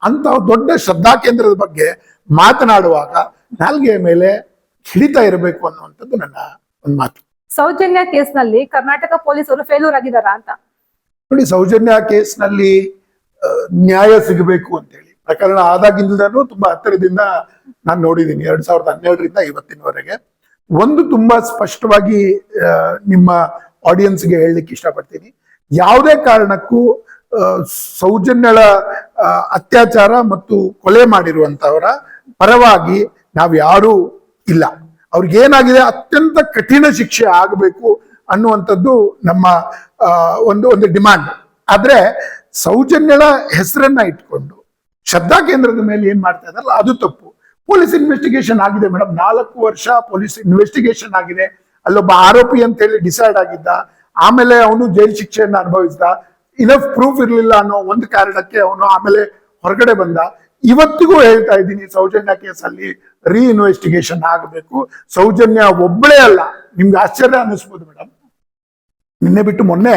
ಅಂತ ದೊಡ್ಡ ಶ್ರದ್ಧಾ ಕೇಂದ್ರದ ಬಗ್ಗೆ ಮಾತನಾಡುವಾಗ ನಾಲ್ಗೆಯ ಮೇಲೆ ಹಿಡಿತಾ ಇರಬೇಕು ಅನ್ನುವಂಥದ್ದು ನನ್ನ ಒಂದು ಮಾತು. ಸೌಜನ್ಯ ಕೇಸ್ ನಲ್ಲಿ ಕರ್ನಾಟಕ ಪೊಲೀಸರು ಫೇಲ್ಯೂರ್ ಆಗಿದಾರ ಅಂತ? ನೋಡಿ, ಸೌಜನ್ಯ ಕೇಸ್ ನಲ್ಲಿ ನ್ಯಾಯ ಸಿಗಬೇಕು ಅಂತ ಹೇಳಿ ಪ್ರಕರಣ ಆದಾಗಿಂದಲೂ ತುಂಬಾ ಹತ್ತಿರದಿಂದ ನಾನು ನೋಡಿದ್ದೀನಿ. 2017ರಿಂದ ಇವತ್ತಿನವರೆಗೆ ಒಂದು ತುಂಬಾ ಸ್ಪಷ್ಟವಾಗಿ ನಿಮ್ಮ ಆಡಿಯನ್ಸ್ಗೆ ಹೇಳಲಿಕ್ಕೆ ಇಷ್ಟಪಡ್ತೀನಿ. ಯಾವುದೇ ಕಾರಣಕ್ಕೂ ಸೌಜನ್ಯಳ ಅತ್ಯಾಚಾರ ಮತ್ತು ಕೊಲೆ ಮಾಡಿರುವಂತವರ ಪರವಾಗಿ ನಾವು ಯಾರೂ ಇಲ್ಲ. ಅವ್ರಿಗೇನಾಗಿದೆ ಅತ್ಯಂತ ಕಠಿಣ ಶಿಕ್ಷೆ ಆಗಬೇಕು ಅನ್ನುವಂಥದ್ದು ನಮ್ಮ ಒಂದು ಡಿಮಾಂಡ್. ಆದ್ರೆ ಸೌಜನ್ಯಳ ಹೆಸರನ್ನ ಇಟ್ಕೊಂಡು ಶ್ರದ್ಧಾ ಕೇಂದ್ರದ ಮೇಲೆ ಏನ್ ಮಾಡ್ತಾ ಇದಾರಲ್ಲ ಅದು ತಪ್ಪು. ಪೊಲೀಸ್ ಇನ್ವೆಸ್ಟಿಗೇಷನ್ ಆಗಿದೆ ಮೇಡಮ್, 4 ವರ್ಷ ಪೊಲೀಸ್ ಇನ್ವೆಸ್ಟಿಗೇಷನ್ ಆಗಿದೆ. ಅಲ್ಲೊಬ್ಬ ಆರೋಪಿ ಅಂತ ಹೇಳಿ ಡಿಸೈಡ್ ಆಗಿದ್ದ, ಆಮೇಲೆ ಅವನು ಜೈಲು ಶಿಕ್ಷೆಯನ್ನು ಅನುಭವಿಸಿದ. ಇನಫ್ ಪ್ರೂಫ್ ಇರಲಿಲ್ಲ ಅನ್ನೋ ಒಂದು ಕಾರಣಕ್ಕೆ ಅವನು ಆಮೇಲೆ ಹೊರಗಡೆ ಬಂದ. ಇವತ್ತಿಗೂ ಹೇಳ್ತಾ ಇದ್ದೀನಿ, ಸೌಜನ್ಯ ಕೇಸಲ್ಲಿ ಇನ್ವೆಸ್ಟಿಗೇಷನ್ ಆಗಬೇಕು. ಸೌಜನ್ಯ ಒಬ್ಬಳೇ ಅಲ್ಲ, ನಿಮ್ಗೆ ಆಶ್ಚರ್ಯ ಅನ್ನಿಸ್ಬೋದು ಮೇಡಮ್, ನಿನ್ನೆ ಬಿಟ್ಟು ಮೊನ್ನೆ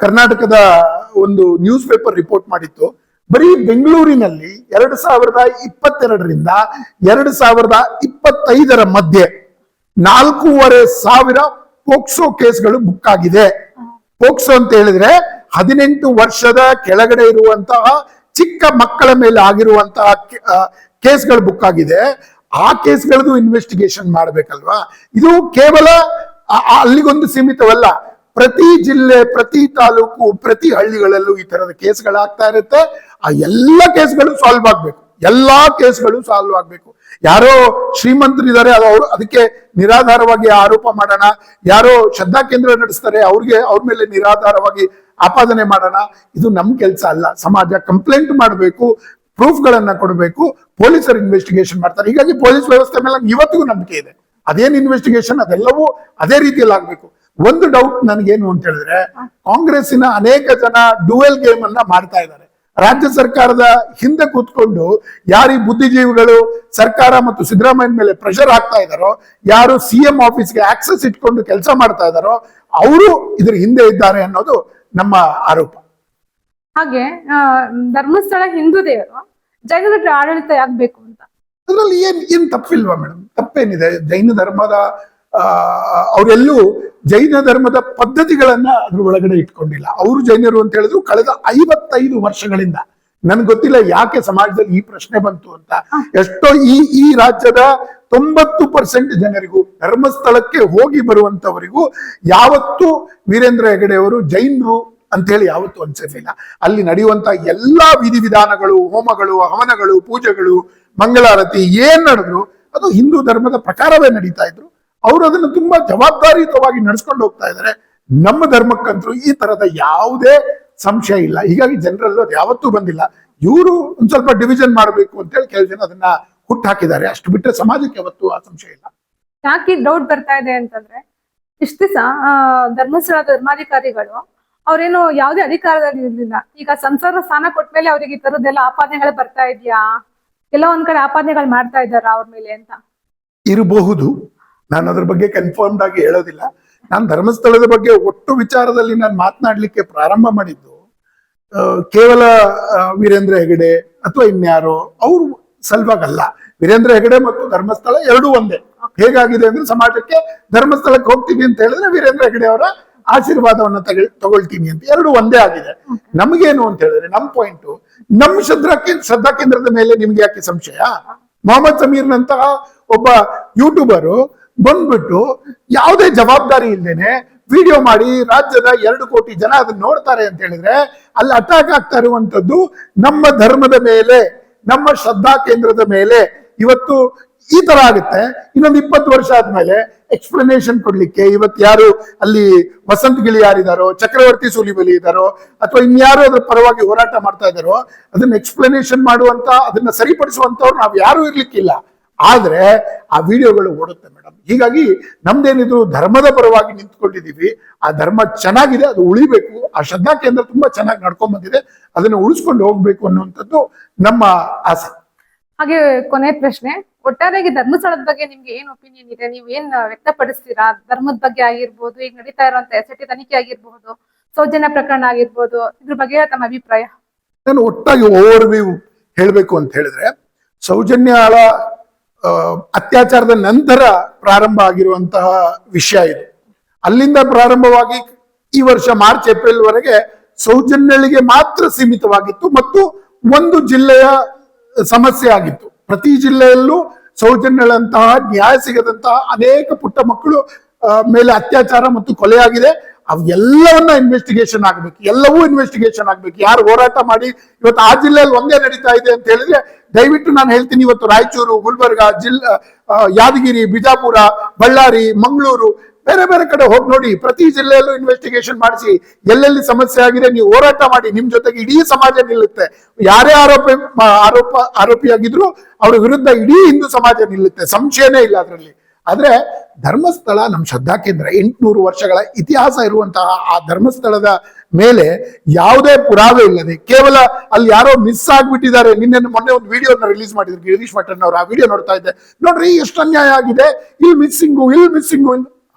ಕರ್ನಾಟಕದ ಒಂದು ನ್ಯೂಸ್ ಪೇಪರ್ ರಿಪೋರ್ಟ್ ಮಾಡಿತ್ತು, ಬರೀ ಬೆಂಗಳೂರಿನಲ್ಲಿ 2022ರಿಂದ 2025 ಮಧ್ಯೆ 4,500 ಪೋಕ್ಸೋ ಕೇಸ್ಗಳು ಬುಕ್ ಆಗಿದೆ. ಪೋಕ್ಸೋ ಅಂತ ಹೇಳಿದ್ರೆ 18 ವರ್ಷದ ಕೆಳಗಡೆ ಇರುವಂತಹ ಚಿಕ್ಕ ಮಕ್ಕಳ ಮೇಲೆ ಆಗಿರುವಂತಹ ಕೇಸ್ಗಳು ಬುಕ್ ಆಗಿದೆ. ಆ ಕೇಸ್ಗಳದ್ದು ಇನ್ವೆಸ್ಟಿಗೇಷನ್ ಮಾಡ್ಬೇಕಲ್ವಾ? ಇದು ಕೇವಲ ಅಲ್ಲಿಗೊಂದು ಸೀಮಿತವಲ್ಲ, ಪ್ರತಿ ಜಿಲ್ಲೆ, ಪ್ರತಿ ತಾಲೂಕು, ಪ್ರತಿ ಹಳ್ಳಿಗಳಲ್ಲೂ ಈ ತರದ ಕೇಸ್ಗಳಾಗ್ತಾ ಇರುತ್ತೆ. ಆ ಎಲ್ಲ ಕೇಸ್ಗಳು ಸಾಲ್ವ್ ಆಗ್ಬೇಕು, ಎಲ್ಲಾ ಕೇಸ್ಗಳು ಸಾಲ್ವ್ ಆಗ್ಬೇಕು. ಯಾರೋ ಶ್ರೀಮಂತರಿದ್ದಾರೆ, ಅವರು ಅದಕ್ಕೆ ನಿರಾಧಾರವಾಗಿ ಆರೋಪ ಮಾಡೋಣ, ಯಾರೋ ಶ್ರದ್ಧಾ ಕೇಂದ್ರ ನಡೆಸ್ತಾರೆ, ಅವ್ರ ಮೇಲೆ ನಿರಾಧಾರವಾಗಿ ಆಪಾದನೆ ಮಾಡೋಣ, ಇದು ನಮ್ ಕೆಲಸ ಅಲ್ಲ. ಸಮಾಜ ಕಂಪ್ಲೇಂಟ್ ಮಾಡಬೇಕು, ಪ್ರೂಫ್ ಗಳನ್ನ ಕೊಡಬೇಕು, ಪೊಲೀಸರು ಇನ್ವೆಸ್ಟಿಗೇಷನ್ ಮಾಡ್ತಾರೆ. ಹೀಗಾಗಿ ಪೊಲೀಸ್ ವ್ಯವಸ್ಥೆ ಮೇಲೆ ಇವತ್ತಿಗೂ ನಂಬಿಕೆ ಇದೆ. ಅದೇನ್ ಇನ್ವೆಸ್ಟಿಗೇಷನ್ ಅದೆಲ್ಲವೂ ಅದೇ ರೀತಿಯಲ್ಲಿ ಆಗ್ಬೇಕು. ಒಂದು ಡೌಟ್ ನನಗೇನು ಅಂತ ಹೇಳಿದ್ರೆ, ಕಾಂಗ್ರೆಸ್ಸಿನ ಅನೇಕ ಜನ ಡುವೆಲ್ ಗೇಮ್ ಅನ್ನ ಮಾಡ್ತಾ ಇದ್ದಾರೆ. ರಾಜ್ಯ ಸರ್ಕಾರದ ಹಿಂದೆ ಕೂತ್ಕೊಂಡು ಯಾರು ಈ ಬುದ್ಧಿಜೀವಿಗಳು ಸರ್ಕಾರ ಮತ್ತು ಸಿದ್ದರಾಮಯ್ಯ ಮೇಲೆ ಪ್ರೆಷರ್ ಹಾಕ್ತಾ ಇದ್ದಾರೋ, ಯಾರು CM ಆಫೀಸ್ಗೆ ಆಕ್ಸೆಸ್ ಇಟ್ಕೊಂಡು ಕೆಲಸ ಮಾಡ್ತಾ ಇದ್ದಾರೋ, ಅವರು ಇದ್ರ ಹಿಂದೆ ಇದ್ದಾರೆ ಅನ್ನೋದು ನಮ್ಮ ಆರೋಪ. ಹಾಗೆ ಧರ್ಮಸ್ಥಳ ಹಿಂದೂ ದೇವರು, ಜೈನರ ಆಡಳಿತ ಆಗ್ಬೇಕು ಅಂತ ಅದ್ರಲ್ಲಿ ಏನ್ ತಪ್ಪಿಲ್ವಾ ಮೇಡಮ್? ತಪ್ಪೇನಿದೆ? ಜೈನ ಧರ್ಮದ ಅವರೆಲ್ಲೂ ಜೈನ ಧರ್ಮದ ಪದ್ಧತಿಗಳನ್ನ ಅದ್ರ ಒಳಗಡೆ ಇಟ್ಕೊಂಡಿಲ್ಲ. ಅವರು ಜೈನರು ಅಂತ ಹೇಳಿದ್ರು ಕಳೆದ 55 ವರ್ಷಗಳಿಂದ. ನನ್ಗೆ ಗೊತ್ತಿಲ್ಲ ಯಾಕೆ ಸಮಾಜದಲ್ಲಿ ಈ ಪ್ರಶ್ನೆ ಬಂತು ಅಂತ. ಎಷ್ಟೋ ಈ ರಾಜ್ಯದ 90% ಜನರಿಗೂ, ಧರ್ಮಸ್ಥಳಕ್ಕೆ ಹೋಗಿ ಬರುವಂತವರಿಗೂ ಯಾವತ್ತೂ ವೀರೇಂದ್ರ ಹೆಗಡೆ ಅವರು ಜೈನರು ಅಂತ ಹೇಳಿ ಯಾವತ್ತೂ ಅನ್ಸಿರ್ಲಿಲ್ಲ. ಅಲ್ಲಿ ನಡೆಯುವಂತ ಎಲ್ಲಾ ವಿಧಿವಿಧಾನಗಳು, ಹೋಮಗಳು, ಹವನಗಳು, ಪೂಜೆಗಳು, ಮಂಗಳಾರತಿ ಏನ್ ನಡೆದ್ರು ಅದು ಹಿಂದೂ ಧರ್ಮದ ಪ್ರಕಾರವೇ ನಡೀತಾ ಇದ್ರು. ಅವರು ಅದನ್ನು ತುಂಬಾ ಜವಾಬ್ದಾರಿಯುತವಾಗಿ ನಡೆಸ್ಕೊಂಡು ಹೋಗ್ತಾ ಇದ್ದಾರೆ. ನಮ್ಮ ಧರ್ಮಕ್ಕಂತೂ ಈ ತರದ ಯಾವುದೇ ಸಂಶಯ ಇಲ್ಲ. ಹೀಗಾಗಿ ಜನರಲ್ಲೂ ಅದು ಯಾವತ್ತೂ ಬಂದಿಲ್ಲ. ಇವರು ಒಂದ್ ಸ್ವಲ್ಪ ಡಿವಿಷನ್ ಮಾಡಬೇಕು ಅಂತ ಹೇಳಿ ಕೆಲವು ಜನ ಅದನ್ನ ಹುಟ್ಟು ಹಾಕಿದ್ದಾರೆ. ಅಷ್ಟು ಬಿಟ್ಟರೆ ಸಮಾಜಕ್ಕೆ ಯಾವತ್ತೂ ಆ ಸಂಶಯ ಇಲ್ಲ. ಯಾಕೆ ಡೌಟ್ ಬರ್ತಾ ಇದೆ ಅಂತಂದ್ರೆ, ಇಷ್ಟ ದಿವಸ ಧರ್ಮಸ್ಥಳದ ಧರ್ಮಾಧಿಕಾರಿಗಳು ಅವ್ರೇನು ಯಾವುದೇ ಅಧಿಕಾರದಲ್ಲಿ ಇರ್ಲಿಲ್ಲ. ಈಗ ಸಂಸಾರ ಸ್ಥಾನ ಕೊಟ್ಮೇಲೆ ಅವ್ರಿಗೆ ಈ ತರದ್ದೆಲ್ಲ ಆಪಾದನೆಗಳು ಬರ್ತಾ ಇದೆಯಾ? ಕೆಲವೊಂದ್ ಕಡೆ ಆಪಾದನೆಗಳು ಮಾಡ್ತಾ ಇದ್ದಾರ ಅವ್ರ ಮೇಲೆ ಅಂತ ಇರಬಹುದು. ನಾನು ಅದ್ರ ಬಗ್ಗೆ ಕನ್ಫರ್ಮ್ಡ್ ಆಗಿ ಹೇಳೋದಿಲ್ಲ. ನಾನು ಧರ್ಮಸ್ಥಳದ ಬಗ್ಗೆ ಒಟ್ಟು ವಿಚಾರದಲ್ಲಿ ನಾನು ಮಾತನಾಡ್ಲಿಕ್ಕೆ ಪ್ರಾರಂಭ ಮಾಡಿದ್ದು ಕೇವಲ ವೀರೇಂದ್ರ ಹೆಗಡೆ ಅಥವಾ ಇನ್ಯಾರೋ ಅವ್ರು ಸಲುವಾಗಲ್ಲ. ವೀರೇಂದ್ರ ಹೆಗಡೆ ಮತ್ತು ಧರ್ಮಸ್ಥಳ ಎರಡೂ ಒಂದೇ. ಹೇಗಾಗಿದೆ ಅಂದ್ರೆ, ಸಮಾಜಕ್ಕೆ ಧರ್ಮಸ್ಥಳಕ್ಕೆ ಹೋಗ್ತೀವಿ ಅಂತ ಹೇಳಿದ್ರೆ ವೀರೇಂದ್ರ ಹೆಗಡೆ ಅವರ ಆಶೀರ್ವಾದವನ್ನ ತಗೊಳ್ತೀನಿ ಅಂತ, ಎರಡು ಒಂದೇ ಆಗಿದೆ. ನಮಗೇನು ಅಂತ ಹೇಳಿದ್ರೆ, ನಮ್ ಪಾಯಿಂಟ್, ನಮ್ ಶ್ರದ್ಧಾ ಕೇಂದ್ರದ ಮೇಲೆ ನಿಮ್ಗೆ ಯಾಕೆ ಸಂಶಯ? ಮೊಹಮ್ಮದ್ ಸಮೀರ್ ನಂತಹ ಒಬ್ಬ ಯೂಟ್ಯೂಬರು ಬಂದ್ಬಿಟ್ಟು ಯಾವುದೇ ಜವಾಬ್ದಾರಿ ಇಲ್ದೇನೆ ವಿಡಿಯೋ ಮಾಡಿ ರಾಜ್ಯದ 2 ಕೋಟಿ ಜನ ಅದನ್ನ ನೋಡ್ತಾರೆ ಅಂತ ಹೇಳಿದ್ರೆ, ಅಲ್ಲಿ ಅಟ್ಯಾಕ್ ಆಗ್ತಾ ಇರುವಂತದ್ದು ನಮ್ಮ ಧರ್ಮದ ಮೇಲೆ, ನಮ್ಮ ಶ್ರದ್ಧಾ ಕೇಂದ್ರದ ಮೇಲೆ. ಇವತ್ತು ಈ ತರ ಆಗುತ್ತೆ. ಇನ್ನೊಂದು 20 ವರ್ಷ ಆದ್ಮೇಲೆ ಎಕ್ಸ್ಪ್ಲನೇಷನ್ ಕೊಡ್ಲಿಕ್ಕೆ ಇವತ್ತು ಯಾರು ಅಲ್ಲಿ ವಸಂತ ಗಿಳಿ ಯಾರಿದಾರೋ, ಚಕ್ರವರ್ತಿ ಸೂಲಿಬೆಲಿ ಇದ್ದಾರೋ, ಅಥವಾ ಇನ್ಯಾರು ಅದ್ರ ಪರವಾಗಿ ಹೋರಾಟ ಮಾಡ್ತಾ ಇದ್ದಾರೋ, ಅದನ್ನ ಎಕ್ಸ್ಪ್ಲನೇಷನ್ ಮಾಡುವಂತ, ಅದನ್ನ ಸರಿಪಡಿಸುವಂತವ್ರು ನಾವು ಯಾರು ಇರ್ಲಿಕ್ಕಿಲ್ಲ. ಆದ್ರೆ ಆ ವಿಡಿಯೋಗಳು ಓಡುತ್ತೆ ಮೇಡಮ್. ಹೀಗಾಗಿ ನಮ್ದೇನಿದ್ರು ಧರ್ಮದ ಪರವಾಗಿ ನಿಂತ್ಕೊಂಡಿದೀವಿ. ಆ ಧರ್ಮ ಚೆನ್ನಾಗಿದೆ, ಅದು ಉಳಿಬೇಕು. ಆ ಶ್ರದ್ಧಾ ಕೇಂದ್ರ ತುಂಬಾ ಚೆನ್ನಾಗಿ ನಡ್ಕೊಂಡ್ ಬಂದಿದೆ, ಅದನ್ನ ಉಳಿಸ್ಕೊಂಡು ಹೋಗ್ಬೇಕು ಅನ್ನುವಂಥದ್ದು ನಮ್ಮ ಆಸೆ. ಹಾಗೆ ಕೊನೆ ಪ್ರಶ್ನೆ, ಒಟ್ಟಾರೆಯಾಗಿ ಧರ್ಮಸ್ಥಳದ ಬಗ್ಗೆ ನಿಮ್ಗೆ ಏನ್ ಒಪಿನಿಯನ್ ಇದೆ? ನೀವು ಏನ್ ವ್ಯಕ್ತಪಡಿಸ್ತೀರಾ? ಧರ್ಮದ ಬಗ್ಗೆ ಆಗಿರ್ಬೋದು, ಈಗ ನಡೀತಾ ಇರುವಂತ SIT ತನಿಖೆ ಆಗಿರ್ಬೋದು, ಸೌಜನ್ಯ ಪ್ರಕರಣ ಆಗಿರ್ಬೋದು, ಇದ್ರ ಬಗ್ಗೆ ತಮ್ಮ ಅಭಿಪ್ರಾಯ? ನಾನು ಒಟ್ಟಾಗಿ ಓವರ್ ವ್ಯೂ ಹೇಳ್ಬೇಕು ಅಂತ ಹೇಳಿದ್ರೆ, ಸೌಜನ್ಯಾಳ ಅತ್ಯಾಚಾರದ ನಂತರ ಪ್ರಾರಂಭ ಆಗಿರುವಂತಹ ವಿಷಯ ಇದು. ಅಲ್ಲಿಂದ ಪ್ರಾರಂಭವಾಗಿ ಈ ವರ್ಷ ಮಾರ್ಚ್ ಏಪ್ರಿಲ್ ವರೆಗೆ ಸೌಜನ್ಯಳಿಗೆ ಮಾತ್ರ ಸೀಮಿತವಾಗಿತ್ತು ಮತ್ತು ಒಂದು ಜಿಲ್ಲೆಯ ಸಮಸ್ಯೆ ಆಗಿತ್ತು. ಪ್ರತಿ ಜಿಲ್ಲೆಯಲ್ಲೂ ಸೌಜನ್ಯಳಂತಹ ನ್ಯಾಯ ಸಿಗದಂತಹ ಅನೇಕ ಪುಟ್ಟ ಮಕ್ಕಳು ಮೇಲೆ ಅತ್ಯಾಚಾರ ಮತ್ತು ಕೊಲೆಯಾಗಿದೆ. ಅವೆಲ್ಲವನ್ನ ಇನ್ವೆಸ್ಟಿಗೇಷನ್ ಆಗ್ಬೇಕು, ಎಲ್ಲವೂ ಇನ್ವೆಸ್ಟಿಗೇಷನ್ ಆಗ್ಬೇಕು. ಯಾರು ಹೋರಾಟ ಮಾಡಿ ಇವತ್ತು ಆ ಜಿಲ್ಲೆಯಲ್ಲಿ ಒಂದೇ ನಡೀತಾ ಇದೆ ಅಂತ ಹೇಳಿದ್ರೆ, ದಯವಿಟ್ಟು ನಾನು ಹೇಳ್ತೀನಿ, ಇವತ್ತು ರಾಯಚೂರು, ಗುಲ್ಬರ್ಗ, ಯಾದಗಿರಿ, ಬಿಜಾಪುರ, ಬಳ್ಳಾರಿ, ಮಂಗಳೂರು, ಬೇರೆ ಬೇರೆ ಕಡೆ ಹೋಗಿ ನೋಡಿ, ಪ್ರತಿ ಜಿಲ್ಲೆಯಲ್ಲೂ ಇನ್ವೆಸ್ಟಿಗೇಷನ್ ಮಾಡಿಸಿ, ಎಲ್ಲೆಲ್ಲಿ ಸಮಸ್ಯೆ ಆಗಿದೆ ನೀವು ಹೋರಾಟ ಮಾಡಿ, ನಿಮ್ ಜೊತೆಗೆ ಇಡೀ ಸಮಾಜ ನಿಲ್ಲುತ್ತೆ. ಯಾರೇ ಆರೋಪಿಯಾಗಿದ್ರು ಅವ್ರ ವಿರುದ್ಧ ಇಡೀ ಹಿಂದೂ ಸಮಾಜ ನಿಲ್ಲುತ್ತೆ, ಸಂಶಯನೇ ಇಲ್ಲ ಅದರಲ್ಲಿ. ಆದ್ರೆ ಧರ್ಮಸ್ಥಳ ನಮ್ಮ ಶ್ರದ್ಧಾ ಕೇಂದ್ರ 800 ವರ್ಷಗಳ ಇತಿಹಾಸ ಇರುವಂತಹ ಆ ಧರ್ಮಸ್ಥಳದ ಮೇಲೆ ಯಾವುದೇ ಪುರಾವೆ ಇಲ್ಲದೆ ಕೇವಲ ಅಲ್ಲಿ ಯಾರೋ ಮಿಸ್ ಆಗ್ಬಿಟ್ಟಿದ್ದಾರೆ. ಮೊನ್ನೆ ಒಂದು ವಿಡಿಯೋನ ರಿಲೀಸ್ ಮಾಡಿದ್ರು ಗಿರೀಶ್ ಮಠನ್ ಅವರು, ಆ ವಿಡಿಯೋ ನೋಡ್ತಾ ಇದ್ದೆ. ನೋಡ್ರಿ ಎಷ್ಟು ಅನ್ಯಾಯ ಆಗಿದೆ, ಇಲ್ಲಿ ಮಿಸ್ಸಿಂಗು.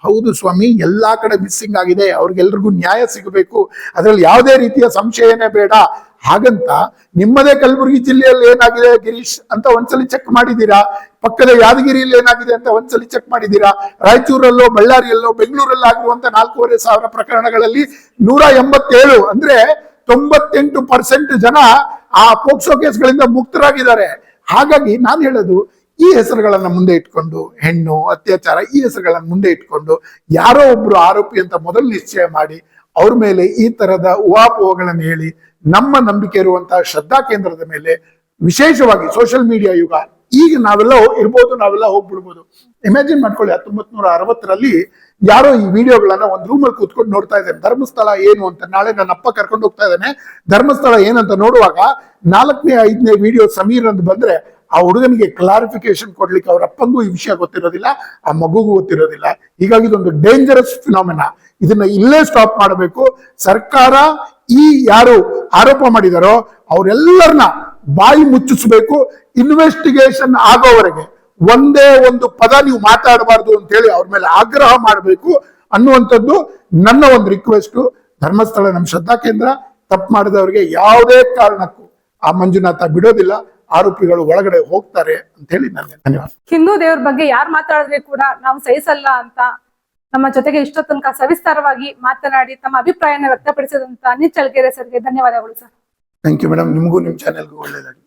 ಹೌದು ಸ್ವಾಮಿ, ಎಲ್ಲಾ ಕಡೆ ಮಿಸ್ಸಿಂಗ್ ಆಗಿದೆ, ಅವ್ರಿಗೆಲ್ರಿಗೂ ನ್ಯಾಯ ಸಿಗಬೇಕು, ಅದರಲ್ಲಿ ಯಾವುದೇ ರೀತಿಯ ಸಂಶಯನೇ ಬೇಡ. ಹಾಗಂತ ನಿಮ್ಮದೇ ಕಲಬುರಗಿ ಜಿಲ್ಲೆಯಲ್ಲಿ ಏನಾಗಿದೆ ಗಿರೀಶ್ ಅಂತ ಒಂದ್ಸಲಿ ಚೆಕ್ ಮಾಡಿದೀರಾ? ಪಕ್ಕದ ಯಾದಗಿರಿಯಲ್ಲಿ ಏನಾಗಿದೆ ಅಂತ ಒಂದ್ಸಲಿ ಚೆಕ್ ಮಾಡಿದೀರಾ? ರಾಯಚೂರಲ್ಲೋ, ಬಳ್ಳಾರಿಯಲ್ಲೋ, ಬೆಂಗಳೂರಲ್ಲಿ ಆಗಿರುವಂತ 4,500 ಪ್ರಕರಣಗಳಲ್ಲಿ 187 ಅಂದ್ರೆ 98% ಜನ ಆ ಪೋಕ್ಸೋ ಕೇಸ್ಗಳಿಂದ ಮುಕ್ತರಾಗಿದ್ದಾರೆ. ಹಾಗಾಗಿ ನಾನು ಹೇಳೋದು, ಈ ಹೆಸರುಗಳನ್ನ ಮುಂದೆ ಇಟ್ಕೊಂಡು, ಹೆಣ್ಣು ಅತ್ಯಾಚಾರ ಈ ಹೆಸರುಗಳನ್ನ ಮುಂದೆ ಇಟ್ಕೊಂಡು ಯಾರೋ ಒಬ್ರು ಆರೋಪಿ ಅಂತ ಮೊದಲು ನಿಶ್ಚಯ ಮಾಡಿ ಅವ್ರ ಮೇಲೆ ಈ ತರದ ಊಹಾಪೋಹಗಳನ್ನು ಹೇಳಿ ನಮ್ಮ ನಂಬಿಕೆ ಇರುವಂತಹ ಶ್ರದ್ಧಾ ಕೇಂದ್ರದ ಮೇಲೆ, ವಿಶೇಷವಾಗಿ ಸೋಷಿಯಲ್ ಮೀಡಿಯಾ ಯುಗ, ಈಗ ನಾವೆಲ್ಲ ಇರ್ಬೋದು, ನಾವೆಲ್ಲ ಹೋಗ್ಬಿಡ್ಬೋದು. ಇಮ್ಯಾಜಿನ್ ಮಾಡ್ಕೊಳ್ಳಿ, 1960ರಲ್ಲಿ ಯಾರೋ ಈ ವಿಡಿಯೋಗಳನ್ನ ಒಂದು ರೂಮಲ್ಲಿ ಕೂತ್ಕೊಂಡು ನೋಡ್ತಾ ಇದ್ದೇನೆ, ಧರ್ಮಸ್ಥಳ ಏನು ಅಂತ. ನಾಳೆ ನನ್ನ ಅಪ್ಪ ಕರ್ಕೊಂಡು ಹೋಗ್ತಾ ಇದ್ದಾನೆ, ಧರ್ಮಸ್ಥಳ ಏನಂತ ನೋಡುವಾಗ 4ನೇ 5ನೇ ವಿಡಿಯೋ ಸಮೀರ್ ಅಂತ ಬಂದ್ರೆ ಆ ಹುಡುಗನಿಗೆ ಕ್ಲಾರಿಫಿಕೇಶನ್ ಕೊಡ್ಲಿಕ್ಕೆ ಅವ್ರ ಅಪ್ಪಂಗೂ ಈ ವಿಷಯ ಗೊತ್ತಿರೋದಿಲ್ಲ, ಆ ಮಗುಗೂ ಗೊತ್ತಿರೋದಿಲ್ಲ. ಹೀಗಾಗಿ ಇದೊಂದು ಡೇಂಜರಸ್ ಫಿನಾಮಿನಾ. ಇದನ್ನ ಇಲ್ಲೇ ಸ್ಟಾಪ್ ಮಾಡಬೇಕು ಸರ್ಕಾರ. ಈ ಯಾರು ಆರೋಪ ಮಾಡಿದಾರೋ ಅವರೆಲ್ಲರನ್ನ ಬಾಯಿ ಮುಚ್ಚಿಸ್ಬೇಕು. ಇನ್ವೆಸ್ಟಿಗೇಷನ್ ಆಗೋವರೆಗೆ ಒಂದೇ ಒಂದು ಪದ ನೀವು ಮಾತಾಡಬಾರ್ದು ಅಂತ ಹೇಳಿ ಅವ್ರ ಮೇಲೆ ಆಗ್ರಹ ಮಾಡಬೇಕು ಅನ್ನುವಂಥದ್ದು ನನ್ನ ಒಂದು ರಿಕ್ವೆಸ್ಟ್. ಧರ್ಮಸ್ಥಳ ನಮ್ಮ ಶ್ರದ್ಧಾ ಕೇಂದ್ರ. ತಪ್ಪು ಮಾಡಿದವರಿಗೆ ಯಾವುದೇ ಕಾರಣಕ್ಕೂ ಆ ಮಂಜುನಾಥ ಬಿಡೋದಿಲ್ಲ, ಆರೋಪಿಗಳು ಒಳಗಡೆ ಹೋಗ್ತಾರೆ ಅಂತ ಹೇಳಿ ನನಗೆ ಧನ್ಯವಾದ. ಹಿಂದೂ ದೇವ್ರ ಬಗ್ಗೆ ಯಾರು ಮಾತಾಡಿದ್ರೆ ಕೂಡ ನಾವು ಸಹಿಸಲ್ಲ ಅಂತ ನಮ್ಮ ಜೊತೆಗೆ ಇಷ್ಟೋ ತನಕ ಸವಿಸ್ತಾರವಾಗಿ ಮಾತನಾಡಿ ತಮ್ಮ ಅಭಿಪ್ರಾಯನ ವ್ಯಕ್ತಪಡಿಸಿದಂತ ಅನಿಲ್ ಚಳ್ಕೆರೆ ಸರ್ಗೆ ಧನ್ಯವಾದಗಳು ಸರ್. Thank you madam. ನಿಮಗೂ ನಿಮ್ಮ ಚಾನೆಲ್ಗೂ ಒಳ್ಳೆಯದಾಗಿ.